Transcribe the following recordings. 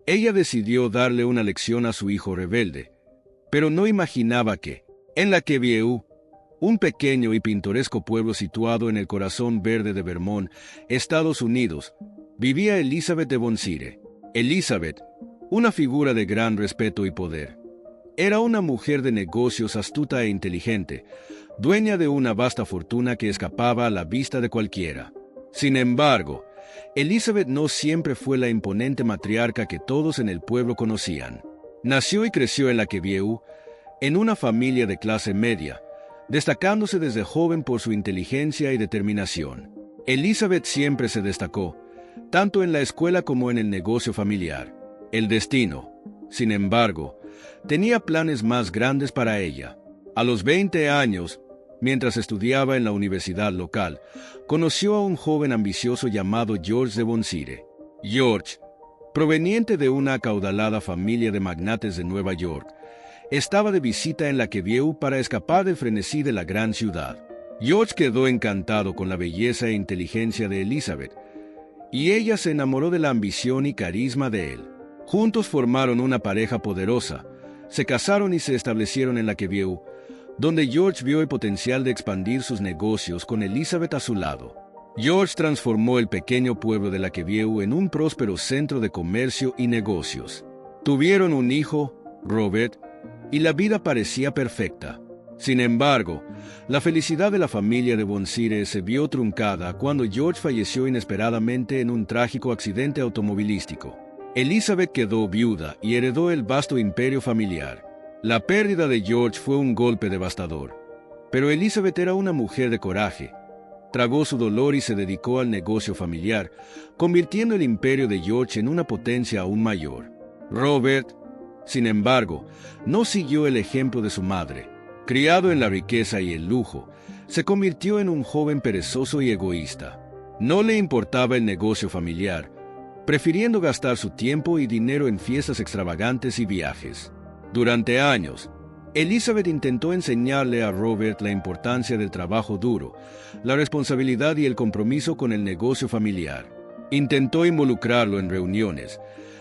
Ella decidió darle una lección a su hijo rebelde, pero no imaginaba que, en la Quevieu, un pequeño y pintoresco pueblo situado en el corazón verde de Vermont, Estados Unidos, vivía Elizabeth de Von Zire. Elizabeth, una figura de gran respeto y poder. Era una mujer de negocios astuta e inteligente, dueña de una vasta fortuna que escapaba a la vista de cualquiera. Sin embargo, Elizabeth no siempre fue la imponente matriarca que todos en el pueblo conocían. Nació y creció en la Quevieu, en una familia de clase media, destacándose desde joven por su inteligencia y determinación. Elizabeth siempre se destacó, tanto en la escuela como en el negocio familiar. El destino, sin embargo, tenía planes más grandes para ella. A los 20 años, mientras estudiaba en la universidad local, conoció a un joven ambicioso llamado George de Von Zire. George, proveniente de una acaudalada familia de magnates de Nueva York, estaba de visita en la Quevieu para escapar del frenesí de la gran ciudad. George quedó encantado con la belleza e inteligencia de Elizabeth, y ella se enamoró de la ambición y carisma de él. Juntos formaron una pareja poderosa, se casaron y se establecieron en la Quevieu, donde George vio el potencial de expandir sus negocios con Elizabeth a su lado. George transformó el pequeño pueblo de la Quevieu en un próspero centro de comercio y negocios. Tuvieron un hijo, Robert, y la vida parecía perfecta. Sin embargo, la felicidad de la familia de Von Zire se vio truncada cuando George falleció inesperadamente en un trágico accidente automovilístico. Elizabeth quedó viuda y heredó el vasto imperio familiar. La pérdida de George fue un golpe devastador, pero Elizabeth era una mujer de coraje. Tragó su dolor y se dedicó al negocio familiar, convirtiendo el imperio de George en una potencia aún mayor. Robert, sin embargo, no siguió el ejemplo de su madre. Criado en la riqueza y el lujo, se convirtió en un joven perezoso y egoísta. No le importaba el negocio familiar, prefiriendo gastar su tiempo y dinero en fiestas extravagantes y viajes. Durante años, Elizabeth intentó enseñarle a Robert la importancia del trabajo duro, la responsabilidad y el compromiso con el negocio familiar. Intentó involucrarlo en reuniones,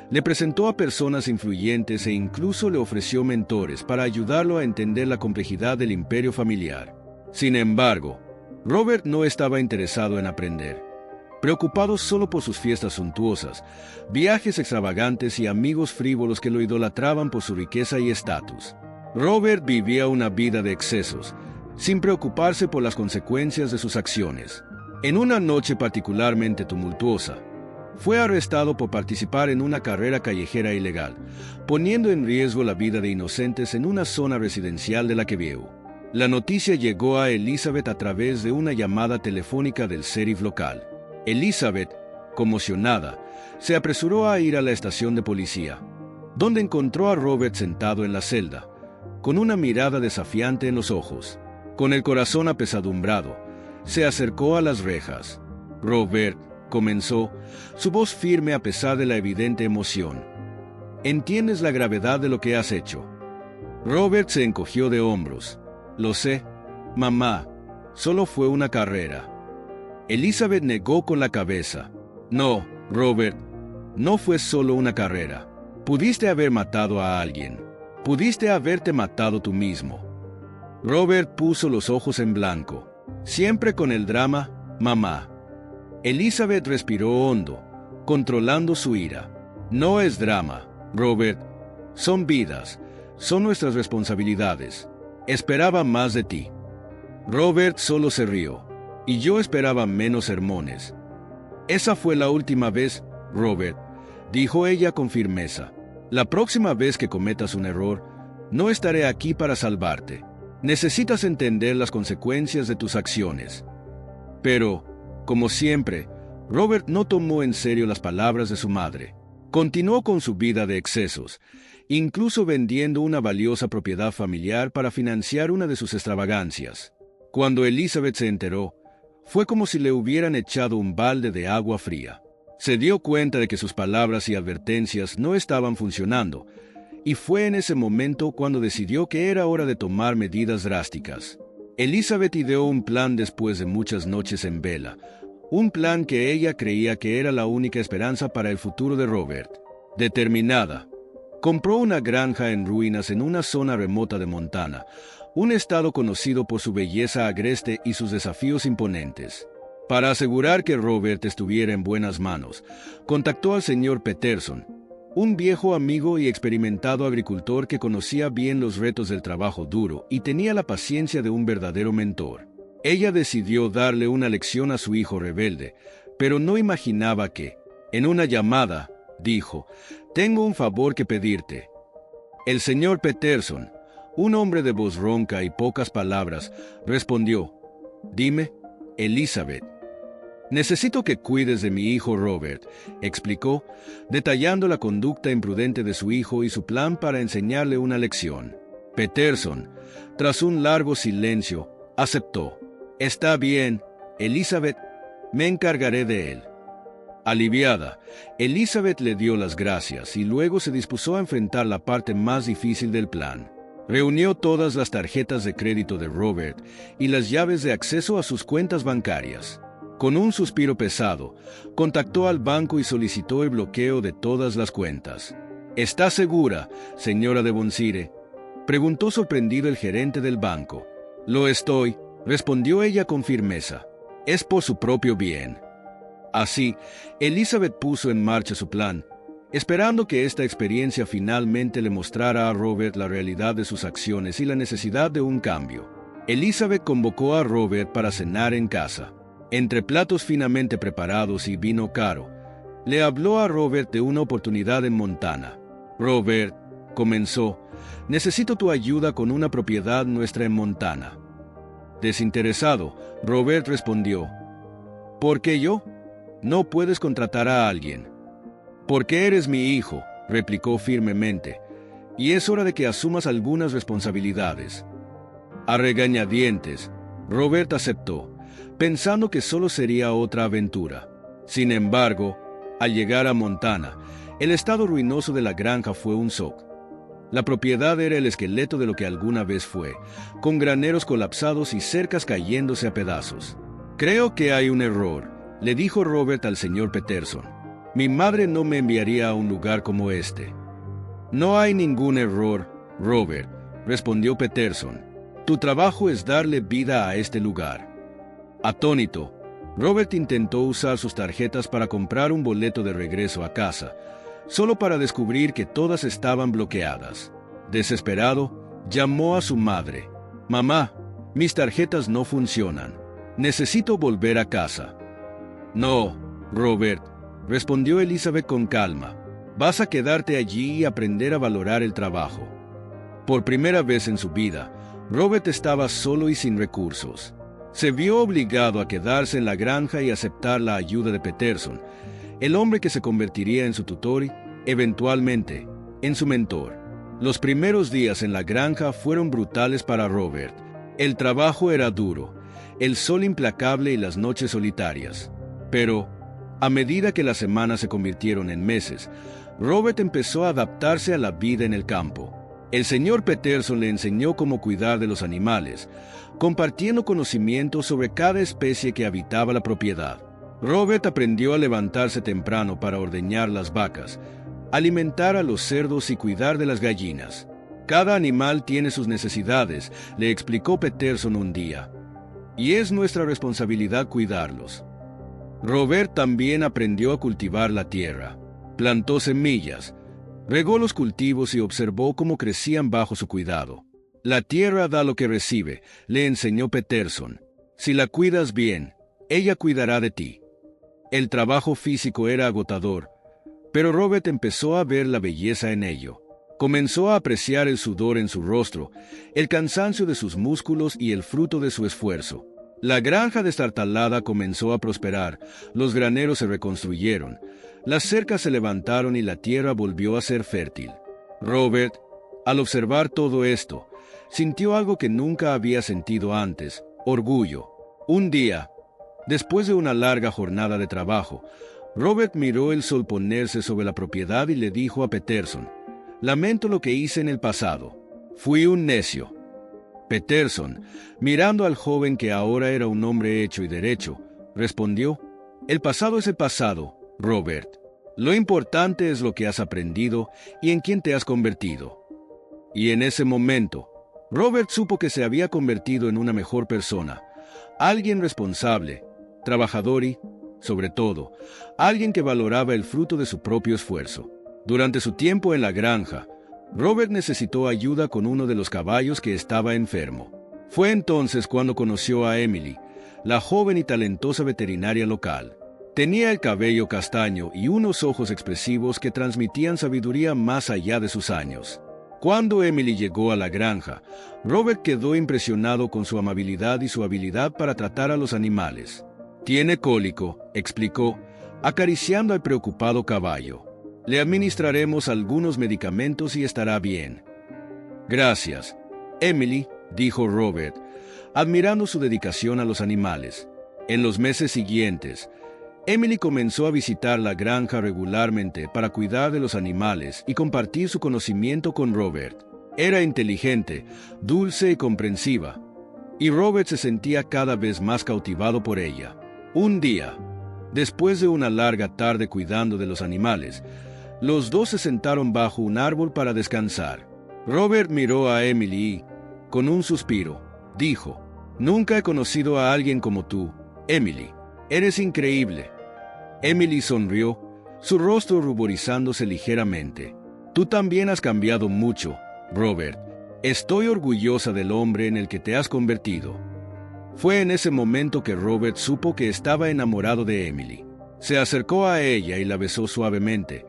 le presentó a personas influyentes e incluso le ofreció mentores para ayudarlo a entender la complejidad del imperio familiar. Sin embargo, Robert no estaba interesado en aprender. Preocupado solo por sus fiestas suntuosas, viajes extravagantes y amigos frívolos que lo idolatraban por su riqueza y estatus. Robert vivía una vida de excesos, sin preocuparse por las consecuencias de sus acciones. En una noche particularmente tumultuosa, fue arrestado por participar en una carrera callejera ilegal, poniendo en riesgo la vida de inocentes en una zona residencial de la Quevieu. La noticia llegó a Elizabeth a través de una llamada telefónica del sheriff local. Elizabeth, conmocionada, se apresuró a ir a la estación de policía, donde encontró a Robert sentado en la celda, con una mirada desafiante en los ojos. Con el corazón apesadumbrado, se acercó a las rejas. Robert, comenzó, su voz firme a pesar de la evidente emoción. ¿Entiendes la gravedad de lo que has hecho? Robert se encogió de hombros. Lo sé, mamá, solo fue una carrera. Elizabeth negó con la cabeza. No, Robert, no fue solo una carrera. Pudiste haber matado a alguien. Pudiste haberte matado tú mismo. Robert puso los ojos en blanco. Siempre con el drama, mamá. Elizabeth respiró hondo, controlando su ira. No es drama, Robert. Son vidas, son nuestras responsabilidades. Esperaba más de ti. Robert solo se rió, y yo esperaba menos sermones. Esa fue la última vez, Robert, dijo ella con firmeza. La próxima vez que cometas un error, no estaré aquí para salvarte. Necesitas entender las consecuencias de tus acciones. Pero, como siempre, Robert no tomó en serio las palabras de su madre. Continuó con su vida de excesos, incluso vendiendo una valiosa propiedad familiar para financiar una de sus extravagancias. Cuando Elizabeth se enteró, fue como si le hubieran echado un balde de agua fría. Se dio cuenta de que sus palabras y advertencias no estaban funcionando, y fue en ese momento cuando decidió que era hora de tomar medidas drásticas. Elizabeth ideó un plan después de muchas noches en vela, un plan que ella creía que era la única esperanza para el futuro de Robert. Determinada, compró una granja en ruinas en una zona remota de Montana, un estado conocido por su belleza agreste y sus desafíos imponentes. Para asegurar que Robert estuviera en buenas manos, contactó al señor Peterson, un viejo amigo y experimentado agricultor que conocía bien los retos del trabajo duro y tenía la paciencia de un verdadero mentor. Ella decidió darle una lección a su hijo rebelde, pero no imaginaba que, en una llamada, dijo: «Tengo un favor que pedirte». El señor Peterson, un hombre de voz ronca y pocas palabras, respondió: «Dime, Elizabeth». «Necesito que cuides de mi hijo Robert», explicó, detallando la conducta imprudente de su hijo y su plan para enseñarle una lección. Peterson, tras un largo silencio, aceptó. «Está bien, Elizabeth, me encargaré de él». Aliviada, Elizabeth le dio las gracias y luego se dispuso a enfrentar la parte más difícil del plan. Reunió todas las tarjetas de crédito de Robert y las llaves de acceso a sus cuentas bancarias. Con un suspiro pesado, contactó al banco y solicitó el bloqueo de todas las cuentas. «¿Está segura, señora Devonshire?», preguntó sorprendido el gerente del banco. «Lo estoy», respondió ella con firmeza. «Es por su propio bien». Así, Elizabeth puso en marcha su plan, esperando que esta experiencia finalmente le mostrara a Robert la realidad de sus acciones y la necesidad de un cambio. Elizabeth convocó a Robert para cenar en casa. Entre platos finamente preparados y vino caro, le habló a Robert de una oportunidad en Montana. «Robert», comenzó, «necesito tu ayuda con una propiedad nuestra en Montana». Desinteresado, Robert respondió: «¿Por qué yo? No puedes contratar a alguien». «Porque eres mi hijo», replicó firmemente, «y es hora de que asumas algunas responsabilidades». A regañadientes, Robert aceptó, pensando que solo sería otra aventura. Sin embargo, al llegar a Montana, el estado ruinoso de la granja fue un shock. La propiedad era el esqueleto de lo que alguna vez fue, con graneros colapsados y cercas cayéndose a pedazos. «Creo que hay un error», le dijo Robert al señor Peterson. «Mi madre no me enviaría a un lugar como este». «No hay ningún error, Robert», respondió Peterson. «Tu trabajo es darle vida a este lugar». Atónito, Robert intentó usar sus tarjetas para comprar un boleto de regreso a casa, solo para descubrir que todas estaban bloqueadas. Desesperado, llamó a su madre. «Mamá, mis tarjetas no funcionan. Necesito volver a casa». «No, Robert», respondió Elizabeth con calma. «Vas a quedarte allí y aprender a valorar el trabajo». Por primera vez en su vida, Robert estaba solo y sin recursos. Se vio obligado a quedarse en la granja y aceptar la ayuda de Peterson, el hombre que se convertiría en su tutor y, eventualmente, en su mentor. Los primeros días en la granja fueron brutales para Robert. El trabajo era duro, el sol implacable y las noches solitarias. Pero, a medida que las semanas se convirtieron en meses, Robert empezó a adaptarse a la vida en el campo. El señor Peterson le enseñó cómo cuidar de los animales, compartiendo conocimientos sobre cada especie que habitaba la propiedad. Robert aprendió a levantarse temprano para ordeñar las vacas, alimentar a los cerdos y cuidar de las gallinas. «Cada animal tiene sus necesidades», le explicó Peterson un día, «y es nuestra responsabilidad cuidarlos». Robert también aprendió a cultivar la tierra. Plantó semillas, regó los cultivos y observó cómo crecían bajo su cuidado. «La tierra da lo que recibe», le enseñó Peterson. «Si la cuidas bien, ella cuidará de ti». El trabajo físico era agotador, pero Robert empezó a ver la belleza en ello. Comenzó a apreciar el sudor en su rostro, el cansancio de sus músculos y el fruto de su esfuerzo. La granja destartalada comenzó a prosperar, los graneros se reconstruyeron, las cercas se levantaron y la tierra volvió a ser fértil. Robert, al observar todo esto, sintió algo que nunca había sentido antes: orgullo. Un día, después de una larga jornada de trabajo, Robert miró el sol ponerse sobre la propiedad y le dijo a Peterson: «Lamento lo que hice en el pasado. Fui un necio». Peterson, mirando al joven que ahora era un hombre hecho y derecho, respondió: «El pasado es el pasado, Robert. Lo importante es lo que has aprendido y en quién te has convertido. Y en ese momento, Robert supo que se había convertido en una mejor persona, alguien responsable, trabajador y, sobre todo, alguien que valoraba el fruto de su propio esfuerzo. Durante su tiempo en la granja, Robert necesitó ayuda con uno de los caballos que estaba enfermo. Fue entonces cuando conoció a Emily, la joven y talentosa veterinaria local. Tenía el cabello castaño y unos ojos expresivos que transmitían sabiduría más allá de sus años. Cuando Emily llegó a la granja, Robert quedó impresionado con su amabilidad y su habilidad para tratar a los animales. «Tiene cólico», explicó, acariciando al preocupado caballo. «Le administraremos algunos medicamentos y estará bien». «Gracias, Emily», dijo Robert, admirando su dedicación a los animales. En los meses siguientes, Emily comenzó a visitar la granja regularmente para cuidar de los animales y compartir su conocimiento con Robert. Era inteligente, dulce y comprensiva, y Robert se sentía cada vez más cautivado por ella. Un día, después de una larga tarde cuidando de los animales, los dos se sentaron bajo un árbol para descansar. Robert miró a Emily y, con un suspiro, dijo: «Nunca he conocido a alguien como tú, Emily. Eres increíble». Emily sonrió, su rostro ruborizándose ligeramente. «Tú también has cambiado mucho, Robert. Estoy orgullosa del hombre en el que te has convertido». Fue en ese momento que Robert supo que estaba enamorado de Emily. Se acercó a ella y la besó suavemente,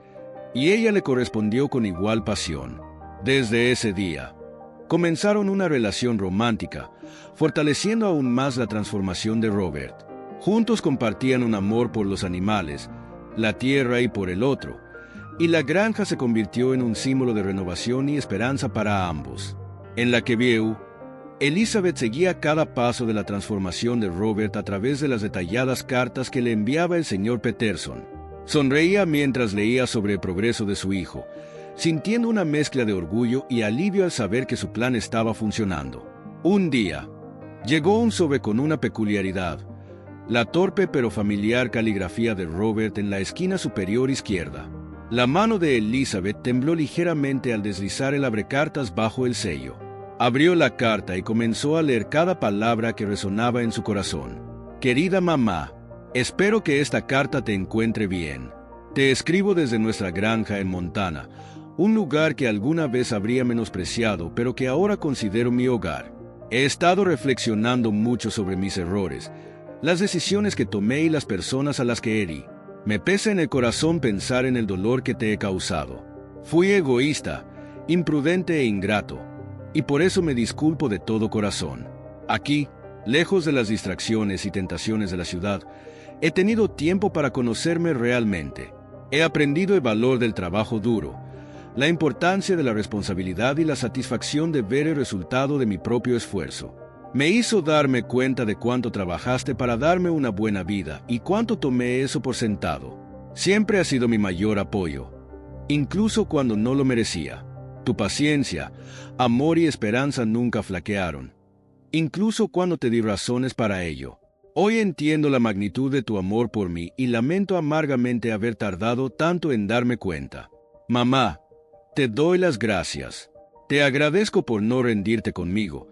y ella le correspondió con igual pasión. Desde ese día, comenzaron una relación romántica, fortaleciendo aún más la transformación de Robert. Juntos compartían un amor por los animales, la tierra y por el otro, y la granja se convirtió en un símbolo de renovación y esperanza para ambos. En la Quevieu, Elizabeth seguía cada paso de la transformación de Robert a través de las detalladas cartas que le enviaba el señor Peterson. Sonreía mientras leía sobre el progreso de su hijo, sintiendo una mezcla de orgullo y alivio al saber que su plan estaba funcionando. Un día, llegó un sobre con una peculiaridad: la torpe pero familiar caligrafía de Robert en la esquina superior izquierda. La mano de Elizabeth tembló ligeramente al deslizar el abrecartas bajo el sello. Abrió la carta y comenzó a leer cada palabra que resonaba en su corazón. «Querida mamá, espero que esta carta te encuentre bien. Te escribo desde nuestra granja en Montana, un lugar que alguna vez habría menospreciado, pero que ahora considero mi hogar. He estado reflexionando mucho sobre mis errores, las decisiones que tomé y las personas a las que herí. Me pesa en el corazón pensar en el dolor que te he causado. Fui egoísta, imprudente e ingrato, y por eso me disculpo de todo corazón. Aquí, lejos de las distracciones y tentaciones de la ciudad, he tenido tiempo para conocerme realmente. He aprendido el valor del trabajo duro, la importancia de la responsabilidad y la satisfacción de ver el resultado de mi propio esfuerzo. Me hizo darme cuenta de cuánto trabajaste para darme una buena vida y cuánto tomé eso por sentado. Siempre has sido mi mayor apoyo, incluso cuando no lo merecía. Tu paciencia, amor y esperanza nunca flaquearon, incluso cuando te di razones para ello. Hoy entiendo la magnitud de tu amor por mí y lamento amargamente haber tardado tanto en darme cuenta. Mamá, te doy las gracias. Te agradezco por no rendirte conmigo,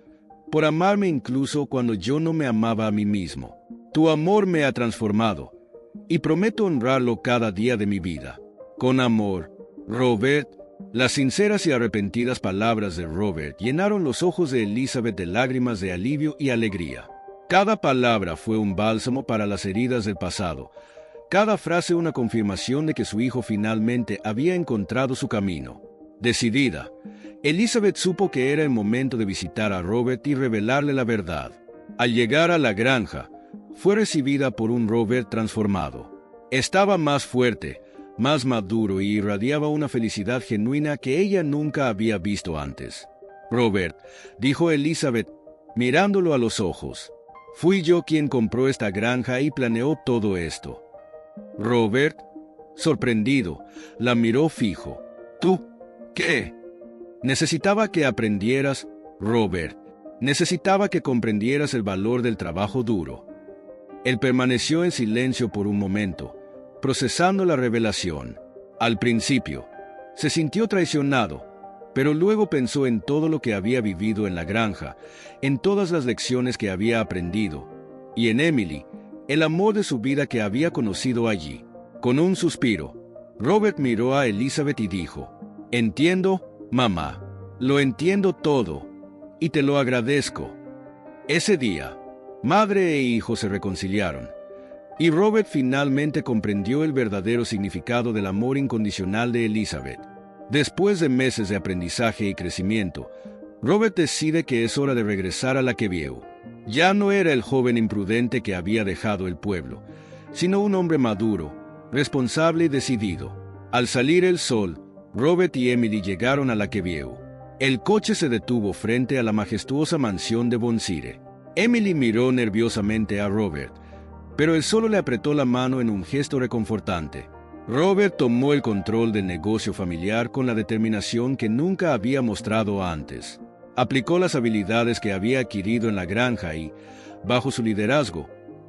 por amarme incluso cuando yo no me amaba a mí mismo. Tu amor me ha transformado, y prometo honrarlo cada día de mi vida. Con amor, Robert». Las sinceras y arrepentidas palabras de Robert llenaron los ojos de Elizabeth de lágrimas de alivio y alegría. Cada palabra fue un bálsamo para las heridas del pasado, cada frase una confirmación de que su hijo finalmente había encontrado su camino. Decidida, Elizabeth supo que era el momento de visitar a Robert y revelarle la verdad. Al llegar a la granja, fue recibida por un Robert transformado. Estaba más fuerte, más maduro y irradiaba una felicidad genuina que ella nunca había visto antes. «Robert», dijo Elizabeth, mirándolo a los ojos, «fui yo quien compró esta granja y planeó todo esto». Robert, sorprendido, la miró fijo. «¿Tú? ¿Qué?» «Necesitaba que aprendieras, Robert. Necesitaba que comprendieras el valor del trabajo duro». Él permaneció en silencio por un momento, procesando la revelación. Al principio, se sintió traicionado, pero luego pensó en todo lo que había vivido en la granja, en todas las lecciones que había aprendido, y en Emily, el amor de su vida que había conocido allí. Con un suspiro, Robert miró a Elizabeth y dijo: «Entiendo, mamá, lo entiendo todo, y te lo agradezco». Ese día, madre e hijo se reconciliaron, y Robert finalmente comprendió el verdadero significado del amor incondicional de Elizabeth. Después de meses de aprendizaje y crecimiento, Robert decide que es hora de regresar a la Quevieu. Ya no era el joven imprudente que había dejado el pueblo, sino un hombre maduro, responsable y decidido. Al salir el sol, Robert y Emily llegaron a la Quevieu. El coche se detuvo frente a la majestuosa mansión de Von Sire. Emily miró nerviosamente a Robert, pero él solo le apretó la mano en un gesto reconfortante. Robert tomó el control del negocio familiar con la determinación que nunca había mostrado antes. Aplicó las habilidades que había adquirido en la granja y, bajo su liderazgo,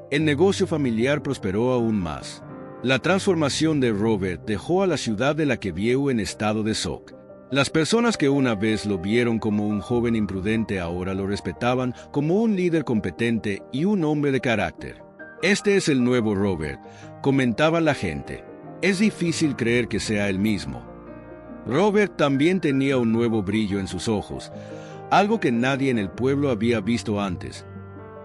el negocio familiar prosperó aún más. La transformación de Robert dejó a la ciudad de la Quevieu en estado de shock. Las personas que una vez lo vieron como un joven imprudente ahora lo respetaban como un líder competente y un hombre de carácter. «Este es el nuevo Robert», comentaba la gente. Es difícil creer que sea el mismo. Robert también tenía un nuevo brillo en sus ojos, algo que nadie en el pueblo había visto antes.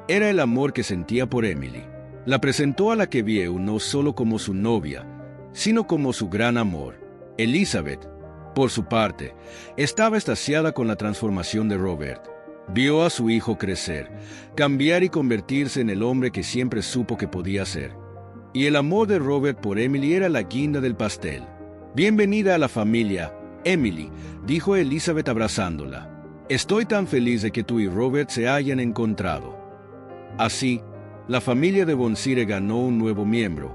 Era el amor que sentía por Emily. La presentó a la Quevieu no solo como su novia, sino como su gran amor. Elizabeth, por su parte, estaba extasiada con la transformación de Robert. Vio a su hijo crecer, cambiar y convertirse en el hombre que siempre supo que podía ser. Y el amor de Robert por Emily era la guinda del pastel. «Bienvenida a la familia, Emily», dijo Elizabeth abrazándola. «Estoy tan feliz de que tú y Robert se hayan encontrado». Así, la familia de Von Sire ganó un nuevo miembro,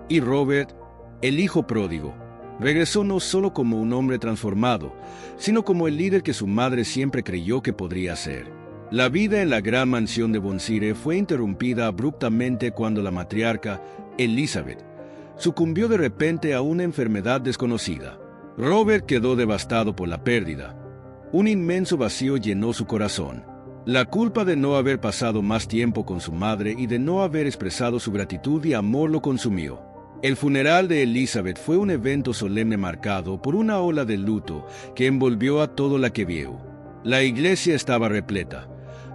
y Robert, el hijo pródigo, regresó no solo como un hombre transformado, sino como el líder que su madre siempre creyó que podría ser. La vida en la gran mansión de Von Sire fue interrumpida abruptamente cuando la matriarca, Elizabeth, sucumbió de repente a una enfermedad desconocida. Robert quedó devastado por la pérdida. Un inmenso vacío llenó su corazón. La culpa de no haber pasado más tiempo con su madre y de no haber expresado su gratitud y amor lo consumió. El funeral de Elizabeth fue un evento solemne marcado por una ola de luto que envolvió a todo la Quevieu. La iglesia estaba repleta.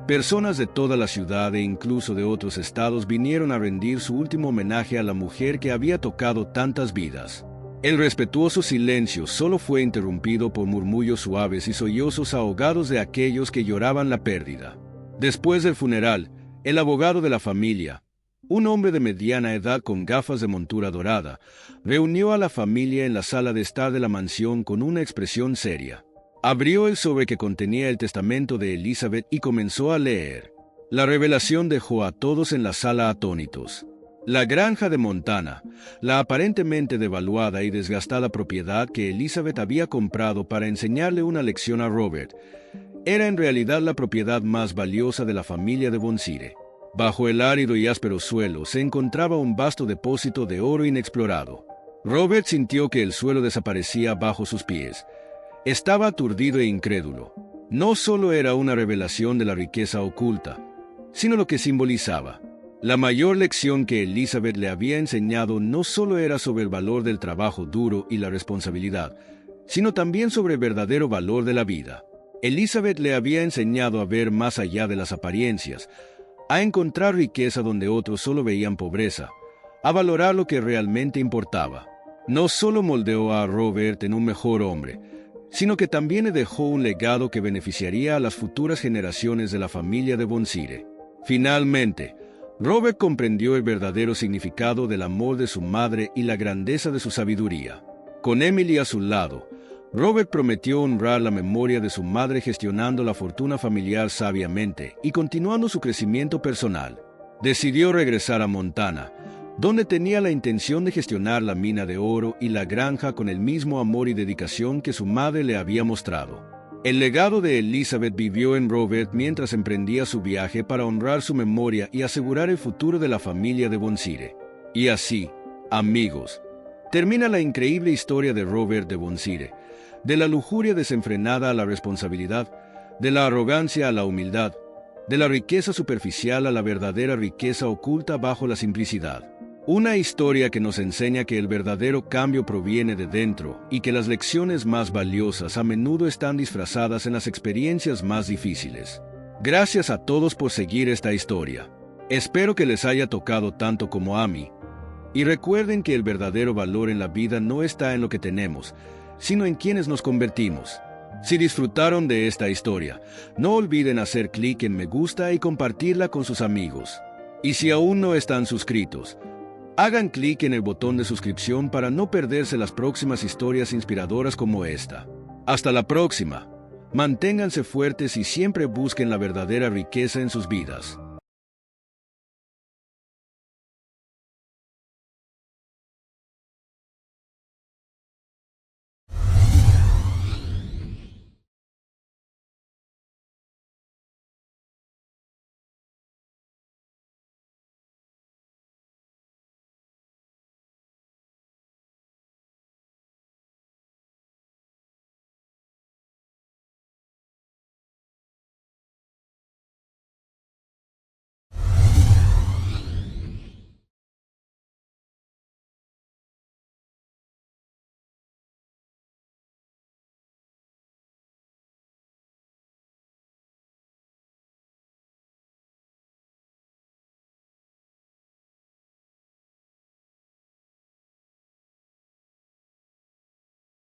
Personas de toda la ciudad e incluso de otros estados vinieron a rendir su último homenaje a la mujer que había tocado tantas vidas. El respetuoso silencio solo fue interrumpido por murmullos suaves y sollozos ahogados de aquellos que lloraban la pérdida. Después del funeral, el abogado de la familia, un hombre de mediana edad con gafas de montura dorada, reunió a la familia en la sala de estar de la mansión con una expresión seria. Abrió el sobre que contenía el testamento de Elizabeth y comenzó a leer. La revelación dejó a todos en la sala atónitos. La granja de Montana, la aparentemente devaluada y desgastada propiedad que Elizabeth había comprado para enseñarle una lección a Robert, era en realidad la propiedad más valiosa de la familia de Von Sire. Bajo el árido y áspero suelo se encontraba un vasto depósito de oro inexplorado. Robert sintió que el suelo desaparecía bajo sus pies. Estaba aturdido e incrédulo. No solo era una revelación de la riqueza oculta, sino lo que simbolizaba. La mayor lección que Elizabeth le había enseñado no solo era sobre el valor del trabajo duro y la responsabilidad, sino también sobre el verdadero valor de la vida. Elizabeth le había enseñado a ver más allá de las apariencias, a encontrar riqueza donde otros solo veían pobreza, a valorar lo que realmente importaba. No solo moldeó a Robert en un mejor hombre, sino que también le dejó un legado que beneficiaría a las futuras generaciones de la familia de Von Sire. Finalmente, Robert comprendió el verdadero significado del amor de su madre y la grandeza de su sabiduría. Con Emily a su lado, Robert prometió honrar la memoria de su madre gestionando la fortuna familiar sabiamente y continuando su crecimiento personal. Decidió regresar a Montana, donde tenía la intención de gestionar la mina de oro y la granja con el mismo amor y dedicación que su madre le había mostrado. El legado de Elizabeth vivió en Robert mientras emprendía su viaje para honrar su memoria y asegurar el futuro de la familia de Von Sire. Y así, amigos, termina la increíble historia de Robert de Boncire, de la lujuria desenfrenada a la responsabilidad, de la arrogancia a la humildad, de la riqueza superficial a la verdadera riqueza oculta bajo la simplicidad. Una historia que nos enseña que el verdadero cambio proviene de dentro y que las lecciones más valiosas a menudo están disfrazadas en las experiencias más difíciles. Gracias a todos por seguir esta historia. Espero que les haya tocado tanto como a mí. Y recuerden que el verdadero valor en la vida no está en lo que tenemos, sino en quienes nos convertimos. Si disfrutaron de esta historia, no olviden hacer clic en me gusta y compartirla con sus amigos. Y si aún no están suscritos, hagan clic en el botón de suscripción para no perderse las próximas historias inspiradoras como esta. Hasta la próxima. Manténganse fuertes y siempre busquen la verdadera riqueza en sus vidas.